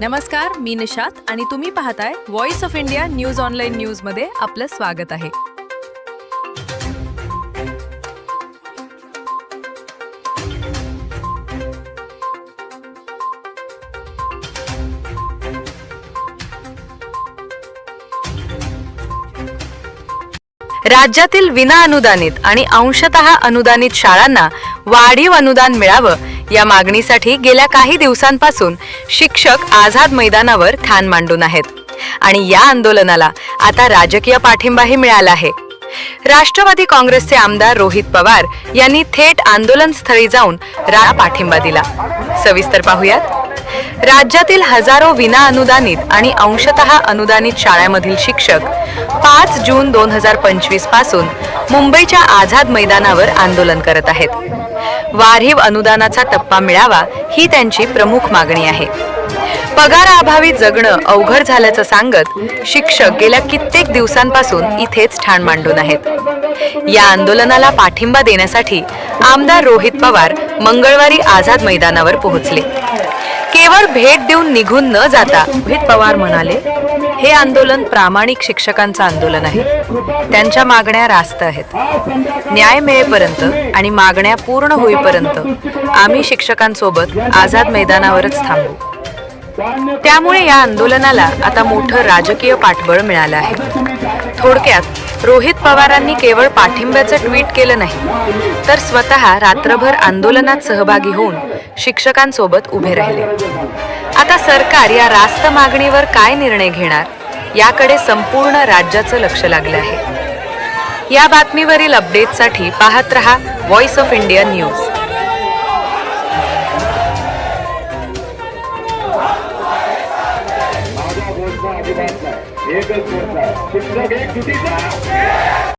नमस्कार, मी निशात आणि तुम्ही पाहताय voice of India news online news मध्ये आपलं स्वागत आहे. राज्यातील विना अनुदानित आणि अंशतः अनुदानित शाळांना वाढीव अनुदान मिळावं या मागणीसाठी गेल्या काही दिवसांपासून शिक्षक आझाद मैदानावर ठाण मांडून आहेत आणि या आंदोलनाला आता राजकीय पाठिंबाही मिळाला आहे. राष्ट्रवादी काँग्रेसचे आमदार रोहित पवार यांनी थेट आंदोलनस्थळी जाऊन पाठिंबा दिला. सविस्तर पाहूयात. राज्यातील हजारो विना अनुदानित आणि अंशतः अनुदानित शाळांमधील शिक्षक 5 जून 2025 पासून मुंबईच्या आझाद मैदानावर आंदोलन करत आहेत. वाढीव अनुदानाचा टप्पा मिळावा ही त्यांची प्रमुख मागणी आहे. पगाराअभावी जगणं अवघड झाल्याचं सांगत शिक्षक गेल्या कित्येक दिवसांपासून इथेच ठाण मांडून आहेत. या आंदोलनाला पाठिंबा देण्यासाठी आमदार रोहित पवार मंगळवारी आझाद मैदानावर पोहोचले. केवळ भेट देऊन निघून न जाता रोहित पवार म्हणाले, हे आंदोलन प्रामाणिक शिक्षकांचं आंदोलन आहे. त्यांच्या मागण्या रास्त आहेत. न्याय मिळेपर्यंत आणि मागण्या पूर्ण होईपर्यंत आम्ही शिक्षकांसोबत आझाद मैदानावरच थांबू. त्यामुळे या आंदोलनाला आता मोठं राजकीय पाठबळ मिळालं आहे. थोडक्यात रोहित पवारांनी केवळ पाठिंब्याचं ट्विट केलं नाही, तर स्वतः रात्रभर आंदोलनात सहभागी होऊन शिक्षकांसोबत उभे राहिले. आता सरकार या रास्त मागणीवर काय निर्णय घेणार याकडे संपूर्ण राज्याचं लक्ष लागलं आहे. या बातमीवरील अपडेटसाठी पाहत रहा व्हॉइस ऑफ इंडिया न्यूज. एकच शिक्षक एक